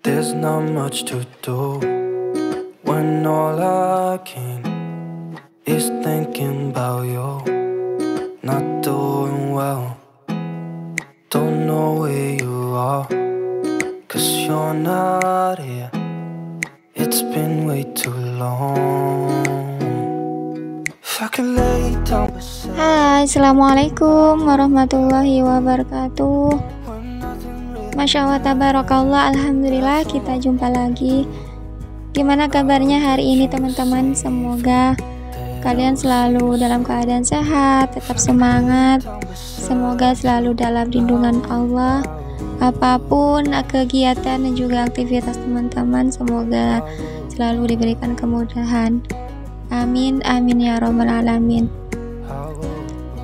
There's not much to do when all I can is thinking about you. Not doing well, don't know where you are, 'cause you're not here. It's been way too long. If I could lay down beside. Hai, Assalamualaikum warahmatullahi wabarakatuh. Masya Allah, tabarakallah, alhamdulillah kita jumpa lagi. Gimana kabarnya hari ini teman-teman? Semoga kalian selalu dalam keadaan sehat, tetap semangat. Semoga selalu dalam lindungan Allah. Apapun kegiatan dan juga aktivitas teman-teman, semoga selalu diberikan kemudahan. Amin, amin ya robbal alamin.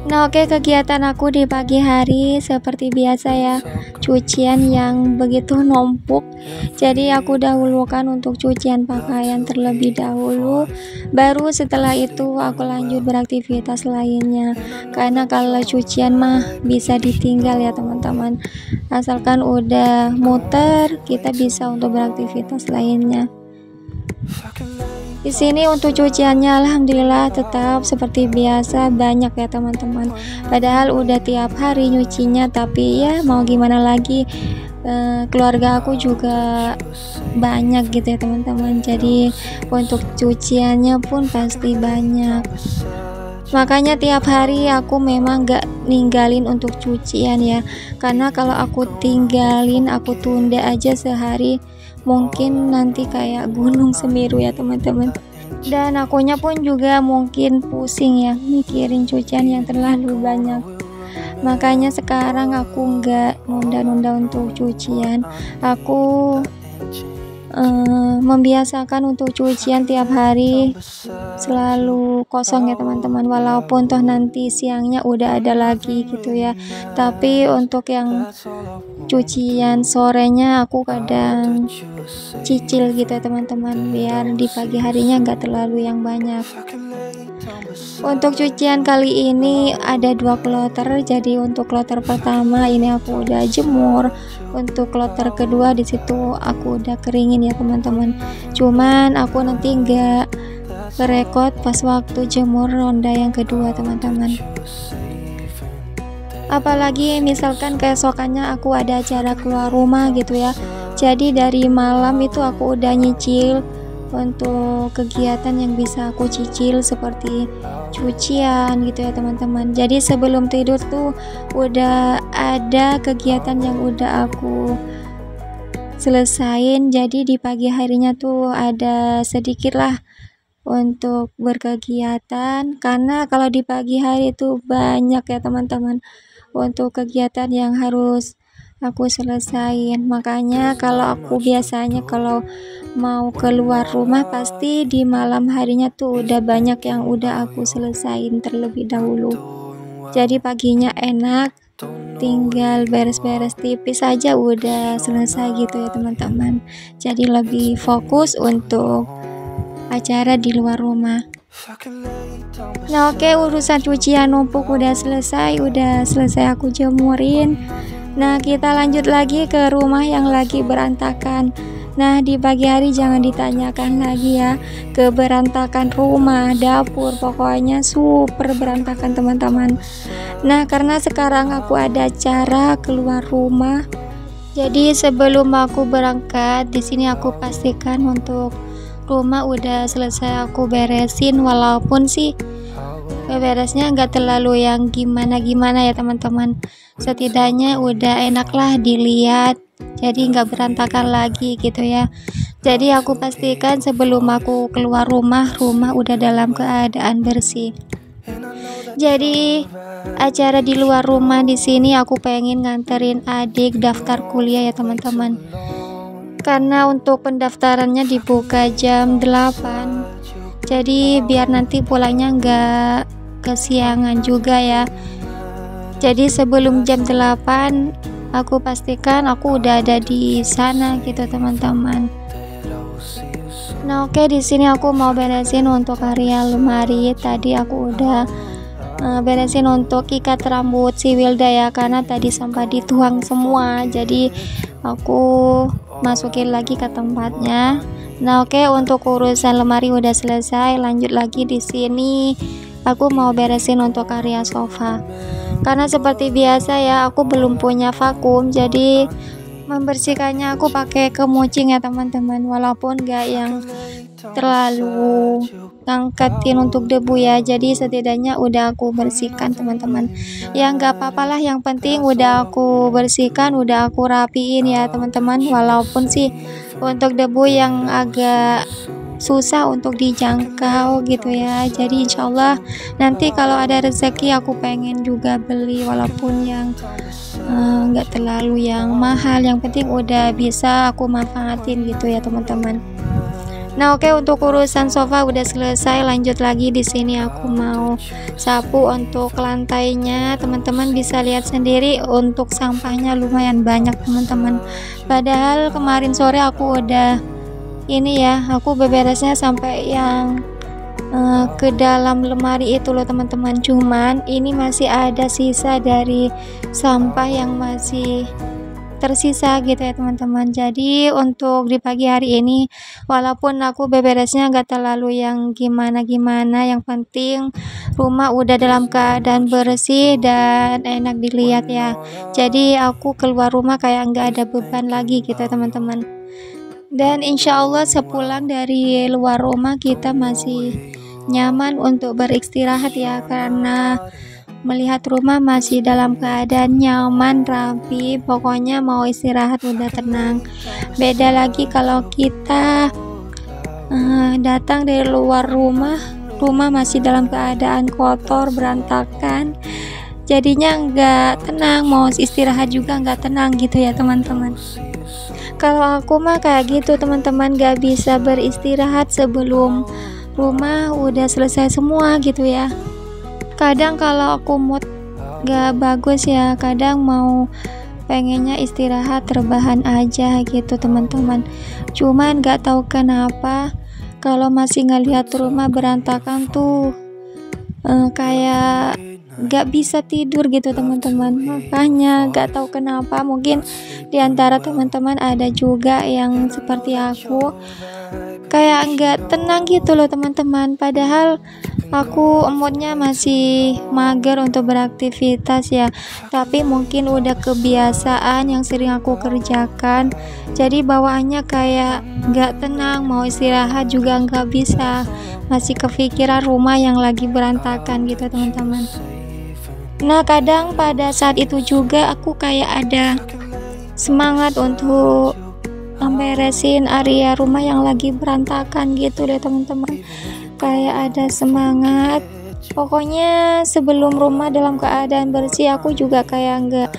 Nah, oke, kegiatan aku di pagi hari seperti biasa ya, cucian yang begitu numpuk. Jadi aku dahulukan untuk cucian pakaian terlebih dahulu, baru setelah itu aku lanjut beraktivitas lainnya. Karena kalau cucian mah bisa ditinggal ya teman-teman, asalkan udah muter kita bisa untuk beraktivitas lainnya. Di sini untuk cuciannya alhamdulillah tetap seperti biasa banyak ya teman-teman. Padahal udah tiap hari nyucinya, tapi ya mau gimana lagi, keluarga aku juga banyak gitu ya teman-teman. Jadi untuk cuciannya pun pasti banyak. Makanya tiap hari aku memang gak ninggalin untuk cucian ya. Karena kalau aku tinggalin, aku tunda aja sehari, mungkin nanti kayak gunung Semeru ya teman-teman. Dan akunya pun juga mungkin pusing ya mikirin cucian yang terlalu banyak. Makanya sekarang aku nggak nunda-nunda untuk cucian. Aku membiasakan untuk cucian tiap hari selalu kosong ya teman-teman, walaupun toh nanti siangnya udah ada lagi gitu ya. Tapi untuk yang cucian sorenya aku kadang cicil gitu ya teman-teman, biar di pagi harinya nggak terlalu yang banyak. Untuk cucian kali ini ada 2 kloter. Jadi untuk kloter pertama ini aku udah jemur, untuk kloter kedua di situ aku udah keringin ya teman-teman. Cuman aku nanti nggak merekod pas waktu jemur ronda yang kedua teman-teman. Apalagi misalkan keesokannya aku ada acara keluar rumah gitu ya. Jadi dari malam itu aku udah nyicil untuk kegiatan yang bisa aku cicil seperti cucian gitu ya teman-teman. Jadi sebelum tidur tuh udah ada kegiatan yang udah aku selesain. Jadi di pagi harinya tuh ada sedikit lah untuk berkegiatan, karena kalau di pagi hari itu banyak ya teman-teman untuk kegiatan yang harus aku selesain. Makanya kalau aku biasanya kalau mau keluar rumah pasti di malam harinya tuh udah banyak yang udah aku selesain terlebih dahulu. Jadi paginya enak, tinggal beres-beres tipis aja udah selesai gitu ya teman-teman. Jadi lebih fokus untuk acara di luar rumah. Nah, oke, urusan cucian numpuk udah selesai aku jemurin. Nah, kita lanjut lagi ke rumah yang lagi berantakan. Nah, di pagi hari jangan ditanyakan lagi ya, keberantakan rumah, dapur, pokoknya super berantakan teman-teman. Nah, karena sekarang aku ada acara keluar rumah, jadi sebelum aku berangkat di sini aku pastikan untuk rumah udah selesai aku beresin, walaupun sih beresnya nggak terlalu yang gimana-gimana ya teman-teman. Setidaknya udah enak lah dilihat, jadi nggak berantakan lagi gitu ya. Jadi aku pastikan sebelum aku keluar rumah udah dalam keadaan bersih. Jadi acara di luar rumah di sini aku pengen nganterin adik daftar kuliah ya teman-teman. Karena untuk pendaftarannya dibuka jam 8, jadi biar nanti pulangnya nggak kesiangan juga ya. Jadi sebelum jam 8 aku pastikan aku udah ada di sana gitu teman-teman. Nah, oke, di sini aku mau beresin untuk area lemari. Tadi aku udah beresin untuk ikat rambut si Wilda ya, karena tadi sempat dituang semua. Jadi aku masukin lagi ke tempatnya. Nah, oke, untuk urusan lemari udah selesai. Lanjut lagi di sini aku mau beresin untuk area sofa. Karena seperti biasa ya, aku belum punya vakum, jadi membersihkannya aku pakai kemucing ya teman-teman, walaupun gak yang terlalu ngangkatin untuk debu ya, jadi setidaknya udah aku bersihkan teman-teman. Ya nggak apa-apalah, yang penting udah aku bersihkan, udah aku rapiin ya teman-teman, walaupun sih untuk debu yang agak susah untuk dijangkau gitu ya. Jadi insyaallah nanti kalau ada rezeki aku pengen juga beli, walaupun yang nggak terlalu yang mahal, yang penting udah bisa aku manfaatin gitu ya teman-teman. Nah, oke, untuk urusan sofa udah selesai. Lanjut lagi di sini aku mau sapu untuk lantainya. Teman-teman bisa lihat sendiri untuk sampahnya lumayan banyak teman-teman. Padahal kemarin sore aku udah ini ya, aku beberesnya sampai yang ke dalam lemari itu loh teman-teman. Cuman ini masih ada sisa dari sampah yang masih tersisa gitu ya teman-teman. Jadi untuk di pagi hari ini walaupun aku beberesnya gak terlalu yang gimana-gimana, yang penting rumah udah dalam keadaan bersih dan enak dilihat ya. Jadi aku keluar rumah kayak gak ada beban lagi gitu ya teman-teman. Dan insya Allah sepulang dari luar rumah kita masih nyaman untuk beristirahat ya, karena melihat rumah masih dalam keadaan nyaman, rapi, pokoknya mau istirahat udah tenang. Beda lagi kalau kita datang dari luar rumah masih dalam keadaan kotor, berantakan, jadinya nggak tenang, mau istirahat juga nggak tenang gitu ya teman-teman. Kalau aku mah kayak gitu teman-teman, gak bisa beristirahat sebelum rumah udah selesai semua gitu ya. Kadang kalau aku mood gak bagus ya, kadang mau pengennya istirahat rebahan aja gitu teman-teman. Cuman gak tahu kenapa kalau masih ngelihat rumah berantakan tuh kayak gak bisa tidur gitu teman-teman. Makanya gak tahu kenapa, mungkin diantara teman-teman ada juga yang seperti aku, kayak nggak tenang gitu loh teman-teman. Padahal aku moodnya masih mager untuk beraktivitas ya, tapi mungkin udah kebiasaan yang sering aku kerjakan, jadi bawaannya kayak nggak tenang, mau istirahat juga nggak bisa, masih kepikiran rumah yang lagi berantakan gitu teman-teman. Nah, kadang pada saat itu juga aku kayak ada semangat untuk beresin area rumah yang lagi berantakan gitu deh teman-teman. Kayak ada semangat, pokoknya sebelum rumah dalam keadaan bersih aku juga kayak nggak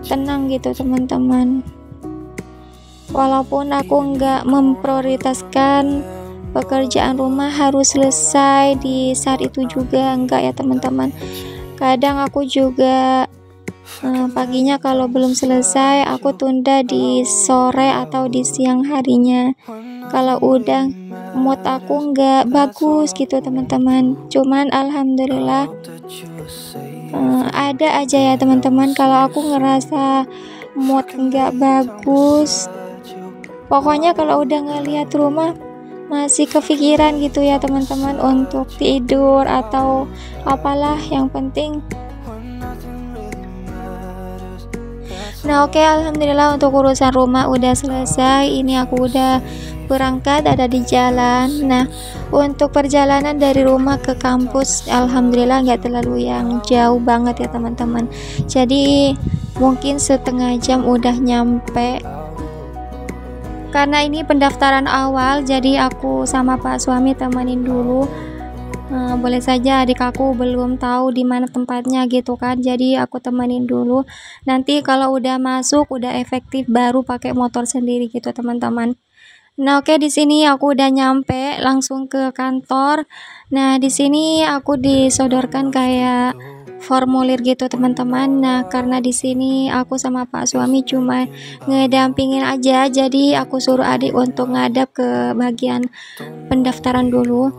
tenang gitu teman-teman. Walaupun aku nggak memprioritaskan pekerjaan rumah harus selesai di saat itu juga, enggak ya teman-teman. Kadang aku juga paginya kalau belum selesai aku tunda di sore atau di siang harinya. Kalau udah mood aku nggak bagus gitu teman-teman. Cuman alhamdulillah ada aja ya teman-teman kalau aku ngerasa mood nggak bagus. Pokoknya kalau udah ngelihat rumah masih kepikiran gitu ya teman-teman untuk tidur atau apalah, yang penting. Nah, oke, alhamdulillah untuk urusan rumah udah selesai. Ini aku udah berangkat, ada di jalan. Nah, untuk perjalanan dari rumah ke kampus alhamdulillah nggak terlalu yang jauh banget ya teman-teman. Jadi mungkin setengah jam udah nyampe. Karena ini pendaftaran awal, jadi aku sama Pak suami temenin dulu. Boleh saja adik aku belum tahu di mana tempatnya gitu kan, jadi aku temenin dulu. Nanti kalau udah masuk, udah efektif, baru pakai motor sendiri gitu teman-teman. Nah, oke, di sini aku udah nyampe langsung ke kantor. Nah, di sini aku disodorkan kayak formulir gitu teman-teman. Nah, karena di sini aku sama Pak suami cuma ngedampingin aja, jadi aku suruh adik untuk ngadap ke bagian pendaftaran dulu.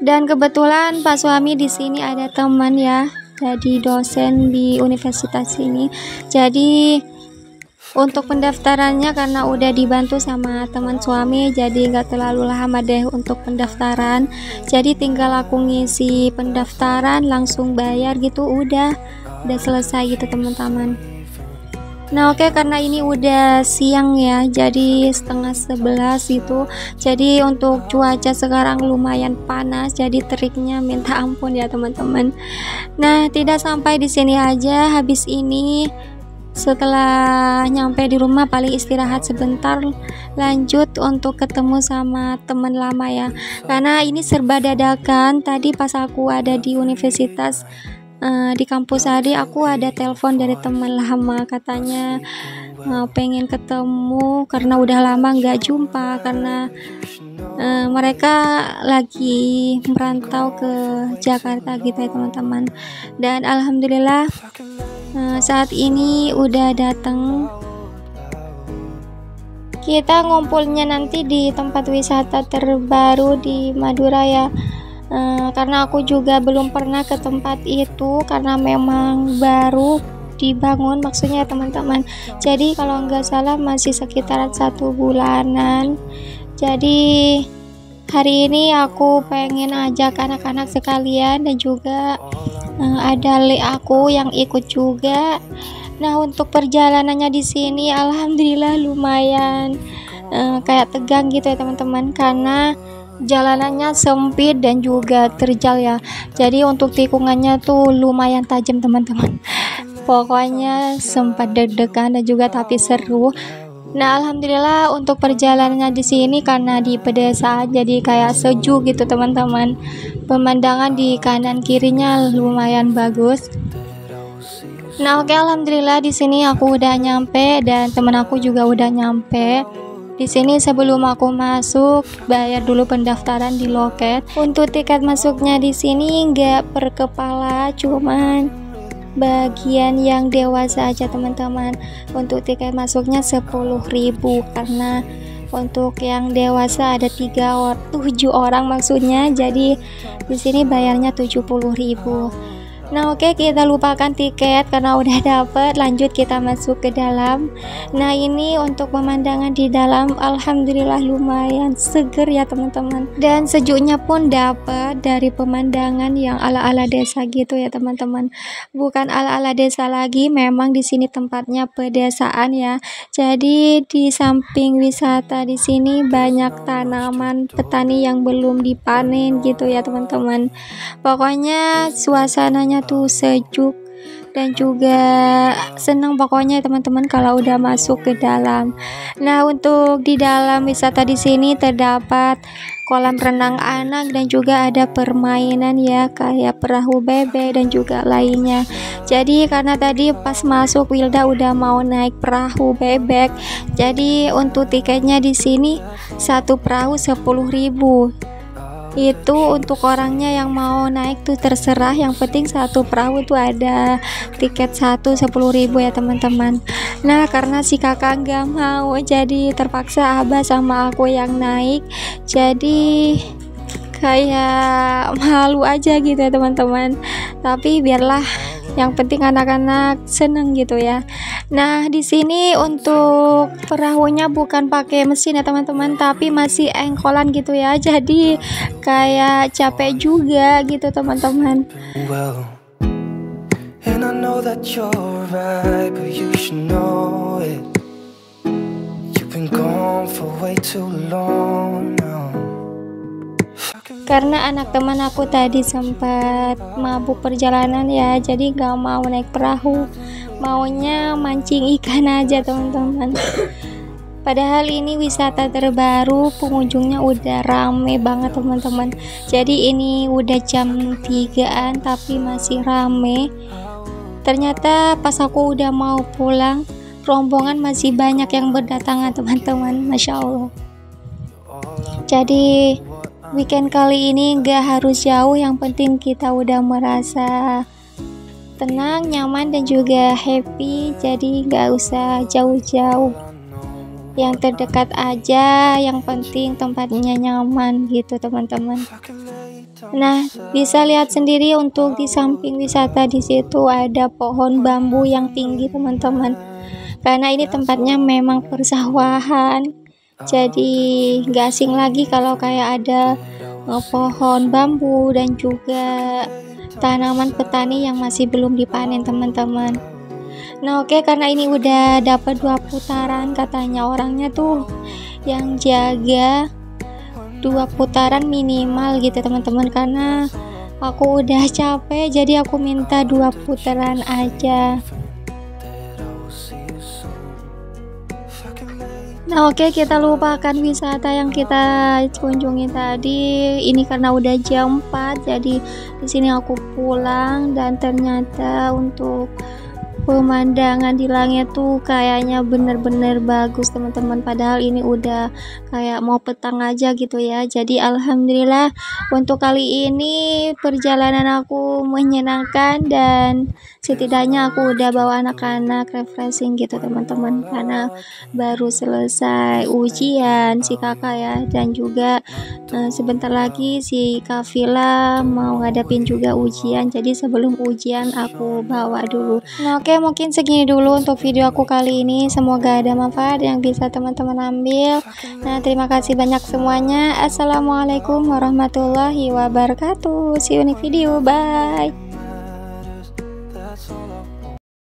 Dan kebetulan Pak suami di sini ada teman ya, jadi dosen di universitas ini. Jadi Untuk pendaftarannya karena udah dibantu sama teman suami, jadi nggak terlalu lama deh untuk pendaftaran. Jadi tinggal aku ngisi pendaftaran langsung bayar gitu, udah selesai gitu teman-teman. Nah oke, karena ini udah siang ya, jadi setengah 11 gitu. Jadi untuk cuaca sekarang lumayan panas, jadi teriknya minta ampun ya teman-teman. Nah tidak sampai di sini aja, habis ini setelah nyampe di rumah paling istirahat sebentar, lanjut untuk ketemu sama teman lama ya, karena ini serba dadakan. Tadi pas aku ada di universitas, di kampus tadi aku ada telepon dari teman lama, katanya pengen ketemu karena udah lama nggak jumpa, karena mereka lagi merantau ke Jakarta gitu ya teman-teman. Dan alhamdulillah saat ini udah datang. Kita ngumpulnya nanti di tempat wisata terbaru di Madura ya, karena aku juga belum pernah ke tempat itu karena memang baru dibangun maksudnya teman-teman. Jadi kalau nggak salah masih sekitaran 1 bulanan. Jadi hari ini aku pengen ajak anak-anak sekalian dan juga ada aku yang ikut juga. Nah untuk perjalanannya di sini alhamdulillah lumayan kayak tegang gitu ya teman-teman, karena jalanannya sempit dan juga terjal ya. Jadi untuk tikungannya tuh lumayan tajam teman-teman. Pokoknya sempat deg-degan dan juga tapi seru. Nah alhamdulillah untuk perjalanannya di sini karena di pedesaan jadi kayak sejuk gitu teman-teman. Pemandangan di kanan kirinya lumayan bagus. Nah oke, alhamdulillah di sini aku udah nyampe dan temen aku juga udah nyampe. Di sini sebelum aku masuk bayar dulu pendaftaran di loket. Untuk tiket masuknya di sini nggak per kepala, cuman bagian yang dewasa aja teman-teman. Untuk tiket masuknya 10.000 karena untuk yang dewasa ada 7 orang maksudnya. Jadi di sini bayarnya 70.000. Nah oke, kita lupakan tiket karena udah dapet, lanjut kita masuk ke dalam. Nah ini untuk pemandangan di dalam alhamdulillah lumayan seger ya teman-teman, dan sejuknya pun dapet dari pemandangan yang ala-ala desa gitu ya teman-teman. Bukan ala-ala desa lagi, memang di sini tempatnya pedesaan ya. Jadi di samping wisata di sini banyak tanaman petani yang belum dipanen gitu ya teman-teman. Pokoknya suasananya tuh sejuk dan juga senang pokoknya teman-teman kalau udah masuk ke dalam. Nah untuk di dalam wisata di sini terdapat kolam renang anak dan juga ada permainan ya kayak perahu bebek dan juga lainnya. Jadi karena tadi pas masuk Wilda udah mau naik perahu bebek, jadi untuk tiketnya di sini satu perahu 10.000. Itu untuk orangnya yang mau naik tuh terserah, yang penting satu perahu tuh ada tiket 10.000 ya teman-teman. Nah karena si kakak nggak mau, jadi terpaksa abah sama aku yang naik, jadi kayak malu aja gitu ya teman-teman, tapi biarlah, yang penting anak-anak seneng gitu ya. Nah di sini untuk perahunya bukan pakai mesin ya teman-teman, tapi masih engkolan gitu ya, jadi kayak capek juga gitu teman-teman. Well, and I know that you're right, but you should know it. You've been gone for way too long now. Karena anak teman aku tadi sempat mabuk perjalanan ya, jadi gak mau naik perahu, maunya mancing ikan aja teman-teman. Padahal ini wisata terbaru, pengunjungnya udah rame banget teman-teman. Jadi ini udah jam 3-an tapi masih rame. Ternyata pas aku udah mau pulang, rombongan masih banyak yang berdatangan teman-teman, Masya Allah. Jadi weekend kali ini gak harus jauh, yang penting kita udah merasa tenang, nyaman dan juga happy. Jadi gak usah jauh-jauh, yang terdekat aja, yang penting tempatnya nyaman gitu teman-teman. Nah bisa lihat sendiri untuk di samping wisata di situ ada pohon bambu yang tinggi teman-teman. karena ini tempatnya memang persawahan. Jadi gak asing lagi kalau kayak ada pohon bambu dan juga tanaman petani yang masih belum dipanen teman-teman. Nah oke, karena ini udah dapat 2 putaran, katanya orangnya tuh yang jaga 2 putaran minimal gitu teman-teman, karena aku udah capek jadi aku minta 2 putaran aja. Nah oke, kita lupakan wisata yang kita kunjungi tadi. Ini karena udah jam 4, jadi di sini aku pulang dan ternyata untuk pemandangan di langit tuh kayaknya bener-bener bagus teman-teman, padahal ini udah kayak mau petang aja gitu ya. Jadi alhamdulillah untuk kali ini perjalanan aku menyenangkan dan setidaknya aku udah bawa anak-anak refreshing gitu teman-teman, karena baru selesai ujian si kakak ya, dan juga sebentar lagi si Kafila mau ngadepin juga ujian, jadi sebelum ujian aku bawa dulu. Nah oke, mungkin segini dulu untuk video aku kali ini, semoga ada manfaat yang bisa teman-teman ambil. Nah terima kasih banyak semuanya. Assalamualaikum warahmatullahi wabarakatuh. See you next video, bye.